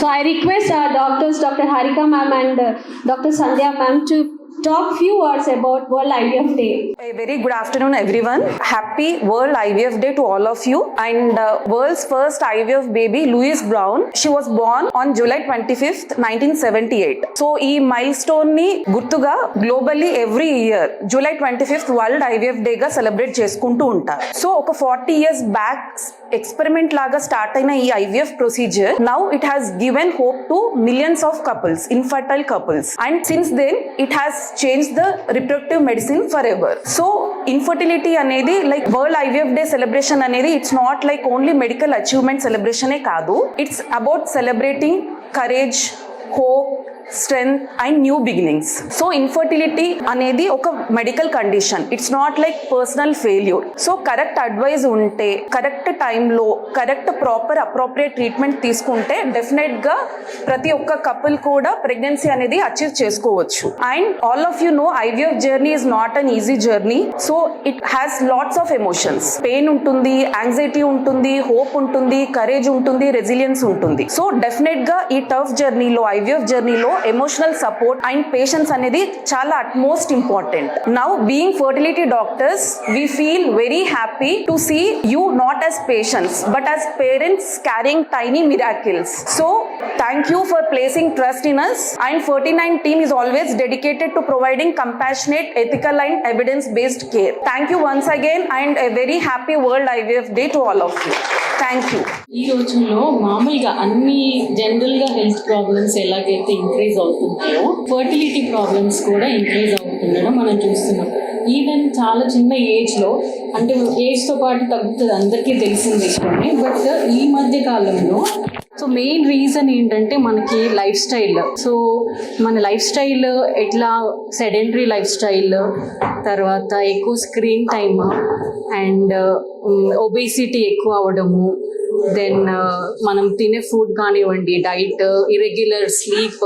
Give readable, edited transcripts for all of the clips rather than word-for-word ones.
I request our doctors, Dr. Harika ma'am and Dr. Sandhya ma'am, to talk few words about World IVF Day. A very good afternoon, everyone. Happy World IVF Day to all of you. And world's first IVF baby, Louise Brown, she was born on July 25th, 1978. So, ఈ milestone ని గుర్తుగా globally every year July 25th World IVF Day గా celebrate చేసుకుంటూ ఉంటారు. So ఒక 40 years back experiment లాగా start అయిన ఈ IVF procedure now it has given hope to millions of couples, infertile couples, and since then it has change the reproductive medicine for ever. So infertility అనేది like world IVF day celebration అనేది it's not like only medical achievement సెలబ్రేషనే కాదు, it's about celebrating courage, hope, strength and new beginnings. So infertility అనేది ఒక medical condition, it's not like personal failure. So correct advice ఉంటే, correct టైంలో correct proper appropriate treatment తీసుకుంటే definite గా ప్రతి ఒక్క కపుల్ కూడా ప్రెగ్నెన్సీ అనేది అచీవ్ చేసుకోవచ్చు. And all of you know IVF journey is not an easy journey. So it has lots of emotions. Pain ఉంటుంది, యాంగ్జైటీ ఉంటుంది, హోప్ ఉంటుంది, కరేజ్ ఉంటుంది, రెసిలియన్స్ ఉంటుంది. సో డెఫినెట్ గా ఈ టఫ్ జర్నీలో, ఐవీఎఫ్ జర్నీలో ఎమోషనల్ సపోర్ట్ అండ్ పేషెన్స్ అనేది చాలా utmost important. Now being fertility doctors we feel very happy to see you not as patients but as parents carrying tiny miracles. So thank you for placing trust in us, and 49 team is always dedicated to providing compassionate, ethical and evidence based care. Thank you once again and a very happy World IVF Day to all of you. Thank you. ఈ రోజుల్లో మామూలుగా అన్ని జనరల్గా health problems ఎలాగైతే increase అవుతున్నాయో fertility problems కూడా increase అవుతుండడం మనం చూస్తున్నాం. ఈవెన్ చాలా చిన్న ఏజ్లో, అంటే ఏజ్తో పాటు తగ్గుతుంది అందరికీ తెలిసిన విషయమే. బట్ ఈ మధ్య కాలంలో మెయిన్ రీజన్ ఏంటంటే మనకి లైఫ్ స్టైల్. సో మన లైఫ్ స్టైల్ ఎట్లా, సెడెంటరీ లైఫ్ స్టైల్, తర్వాత ఎక్కువ స్క్రీన్ టైమ్ అండ్ ఒబేసిటీ ఎక్కువ అవడము, దెన్ మనం తినే ఫుడ్ కానివ్వండి, డైట్, ఇర్రెగ్యులర్ స్లీప్,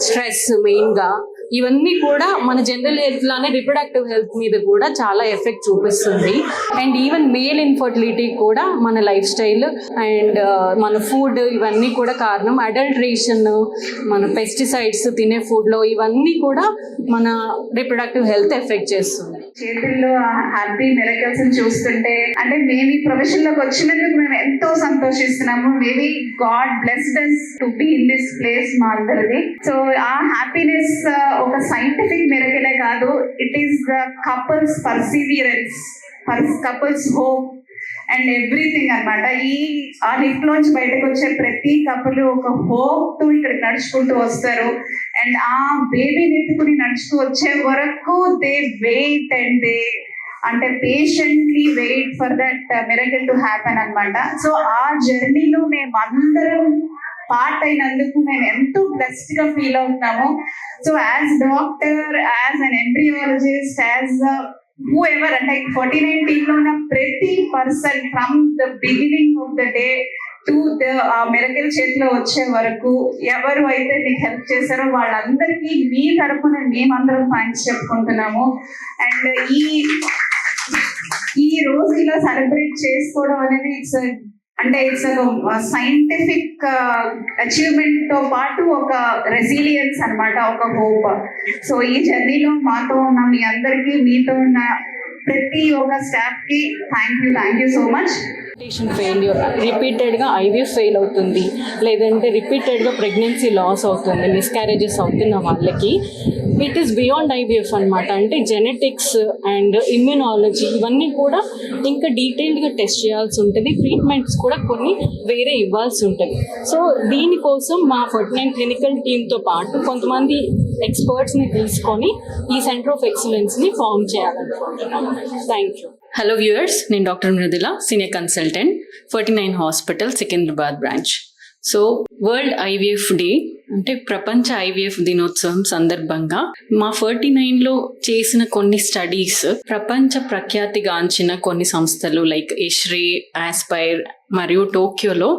స్ట్రెస్ మెయిన్గా, ఇవన్నీ కూడా మన జనరల్ హెల్త్ లానే రిప్రొడక్టివ్ హెల్త్ మీద కూడా చాలా ఎఫెక్ట్ చూపిస్తుంది. అండ్ ఈవెన్ మేల్ ఇన్ఫర్టిలిటీ కూడా మన లైఫ్ స్టైల్ అండ్ మన ఫుడ్ ఇవన్నీ కూడా కారణం. అడల్ట్రేషన్, మన పెస్టిసైడ్స్ తినే ఫుడ్లో, ఇవన్నీ కూడా మన రిప్రొడక్టివ్ హెల్త్ ఎఫెక్ట్ చేస్తుంది. చేతుల్లో హ్యాపీ మిరకల్స్ చూస్తుంటే, అంటే మేము ఈ ప్రొఫెషన్ లోకి వచ్చినందుకు మేము ఎంతో సంతోషిస్తున్నాము. Maybe God blessed us to be in this place మా అందరిది. సో ఆ హ్యాపీనెస్ ఒక సైంటిఫిక్ మిరకలే కాదు, it is couples perseverance, couples hope and everything అన్నమాట. ఆ నిప్లోంచి బయటకు వచ్చే ప్రతి కపుల్ ఒక హోప్ తో ఇక్కడికి నడుచుకుంటూ వస్తారు. అండ్ ఆ బేబీని ఎత్తుకుని నడుచుకు వచ్చే వరకు దే వెయిట్ అండ్ దే అంటే patiently wait for that miracle to happen అన్నమాట. సో ఆ జర్నీలో మేము అందరం పార్ట్ అయినందుకు మేము ఎంతో బ్లెస్డ్ గా ఫీల్ అవుతున్నాము. So as doctor, as an embryologist, as whoever, అంటే 49 టీమ్ లో ఉన్న ప్రతి person from the beginning of the day to the miracle చేతిలో వచ్చే వరకు ఎవరు అయితే మీకు హెల్ప్ చేశారో వాళ్ళందరికీ మీ తరఫున మేమందరం థ్యాంక్స్ చెప్పుకుంటున్నాము. అండ్ ఈ రోజు ఇలా సెలబ్రేట్ చేసుకోవడం అనేది ఇట్స్ ఒక సైంటిఫిక్ అచీవ్మెంట్ తో పాటు ఒక రెసిలియన్స్ అన్నమాట, ఒక హోప్. సో ఈ జర్నీలో మాతో ఉన్న మీ అందరికీ, మీతో ఉన్న ప్రతి ఒక్క స్టాఫ్ కి thank you so much. Failure, రిపీటెడ్గా ఐవీఎఫ్ ఫెయిల్ అవుతుంది, లేదంటే రిపీటెడ్గా ప్రెగ్నెన్సీ లాస్ అవుతుంది, మిస్క్యారేజెస్ అవుతున్న వాళ్ళకి ఇట్ ఈస్ బియాండ్ ఐవీఎఫ్ అనమాట. అంటే జెనెటిక్స్ అండ్ ఇమ్యూనాలజీ ఇవన్నీ కూడా ఇంకా డీటెయిల్డ్గా టెస్ట్ చేయాల్సి ఉంటుంది. ట్రీట్మెంట్స్ కూడా కొన్ని వేరే ఇవ్వాల్సి ఉంటుంది. సో దీనికోసం మా 49 క్లినికల్ టీమ్తో పాటు కొంతమంది ఎక్స్పర్ట్స్ని తీసుకొని ఈ సెంటర్ ఆఫ్ ఎక్సలెన్స్ని ఫామ్ చేయాలనుకుంటున్నాం. Thank you. హలో వ్యూవర్స్, నేను doctor Mridula, senior consultant, 49 hospital, Secunderabad branch. So world IVF day అంటే ప్రపంచ ఐవీఎఫ్ దినోత్సవం సందర్భంగా మా 49లో చేసిన కొన్ని స్టడీస్ ప్రపంచ ప్రఖ్యాతిగాంచిన కొన్ని సంస్థలు లైక్ ఎష్రే, ఆస్పైర్ మరియు టోక్యోలో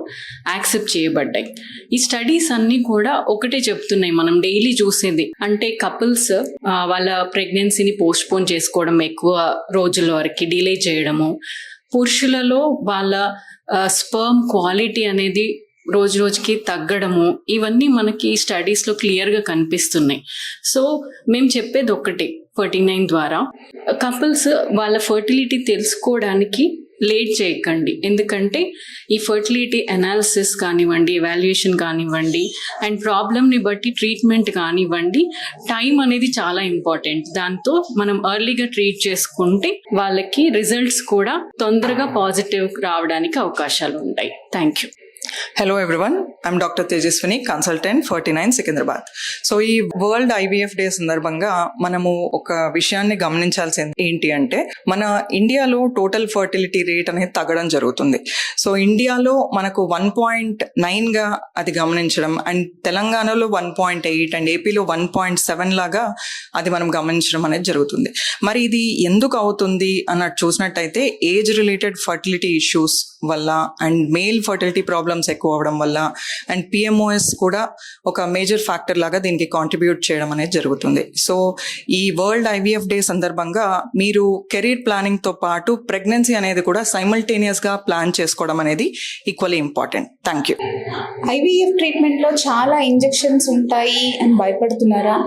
యాక్సెప్ట్ చేయబడ్డాయి. ఈ స్టడీస్ అన్ని కూడా ఒకటే చెప్తున్నాయి, మనం డైలీ చూసేది అంటే కపుల్స్ వాళ్ళ ప్రెగ్నెన్సీని పోస్ట్ పోన్ చేసుకోవడం, ఎక్కువ రోజుల వరకు డిలే చేయడము, పురుషులలో వాళ్ళ స్పర్మ్ క్వాలిటీ అనేది రోజు రోజుకి తగ్గడము ఇవన్నీ మనకి స్టడీస్లో క్లియర్గా కనిపిస్తున్నాయి. సో మేము చెప్పేది ఒకటి 49 ద్వారా కపుల్స్ వాళ్ళ ఫర్టిలిటీ తెలుసుకోవడానికి లేట్ చేయకండి. ఎందుకంటే ఈ ఫర్టిలిటీ అనాలిసిస్ కానివ్వండి, ఎవాల్యుయేషన్ కానివ్వండి, అండ్ ప్రాబ్లమ్ని బట్టి ట్రీట్మెంట్ కానివ్వండి, టైం అనేది చాలా ఇంపార్టెంట్. దాంతో మనం ఎర్లీగా ట్రీట్ చేసుకుంటే వాళ్ళకి రిజల్ట్స్ కూడా తొందరగా పాజిటివ్ రావడానికి అవకాశాలు ఉంటాయి. Thank you. Hello everyone, I'm Dr. Tejaswini, consultant 49 Secunderabad. So ఈ వరల్డ్ IVF డే సందర్భంగా మనము ఒక విషయాన్ని గమనించాల్సింది ఏంటి అంటే, మన ఇండియాలో టోటల్ ఫర్టిలిటీ రేట్ అనేది తగ్గడం జరుగుతుంది. సో ఇండియాలో మనకు 1.9గా అది గమనించడం, అండ్ తెలంగాణలో 1.8 అండ్ ఏపీలో 1.7 లాగా అది మనం గమనించడం అనేది జరుగుతుంది. మరి ఇది ఎందుకు అవుతుంది అన్నట్టు చూసినట్టయితే ఏజ్ రిలేటెడ్ ఫర్టిలిటీ ఇష్యూస్ వల్ల అండ్ మేల్ ఫర్టిలిటీ ప్రాబ్లమ్స్ ఎక్కువ అవడం వల్ల అండ్ PMOS కూడా ఒక మేజర్ ఫ్యాక్టర్ లాగా దీనికి కాంట్రిబ్యూట్ చేయడం అనేది జరుగుతుంది. సో ఈ వరల్డ్ IVF డే సందర్భంగా మీరు కెరీర్ ప్లానింగ్తో పాటు ప్రెగ్నెన్సీ అనేది కూడా సైమల్టేనియస్గా ప్లాన్ చేసుకోవడం అనేది equally important. Thank you. IVF ట్రీట్మెంట్లో చాలా ఇంజెక్షన్స్ ఉంటాయి అని భయపడుతున్నారా?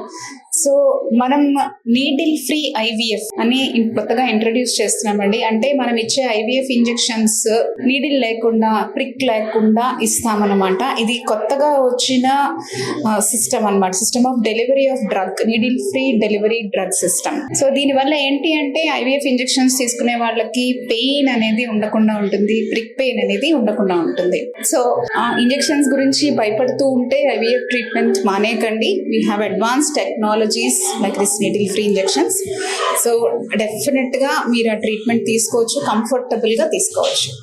సో మనం నీడిల్ ఫ్రీ IVF అని కొత్తగా ఇంట్రడ్యూస్ చేస్తున్నామండి. అంటే మనం ఇచ్చే IVF ఇంజెక్షన్స్ నీడిల్ లేకుండా, ప్రిక్ లేకుండా ఇస్తామన్నమాట. ఇది కొత్తగా వచ్చిన సిస్టమ్ అన్నమాట, system of delivery of drug, needle free delivery drug system. So దీనివల్ల ఏంటి అంటే IVF ఇంజెక్షన్స్ తీసుకునే వాళ్ళకి పెయిన్ అనేది ఉండకుండా ఉంటుంది, ప్రిక్ పెయిన్ అనేది ఉండకుండా ఉంటుంది. సో ఆ ఇంజెక్షన్స్ గురించి భయపడుతూ ఉంటే IVF ట్రీట్మెంట్ మానేయకండి. We have advanced technologies like this needle free injections. So definitely గా మీరు ఆ ట్రీట్మెంట్ తీసుకోవచ్చు, కంఫర్టబుల్ గా తీసుకోవచ్చు.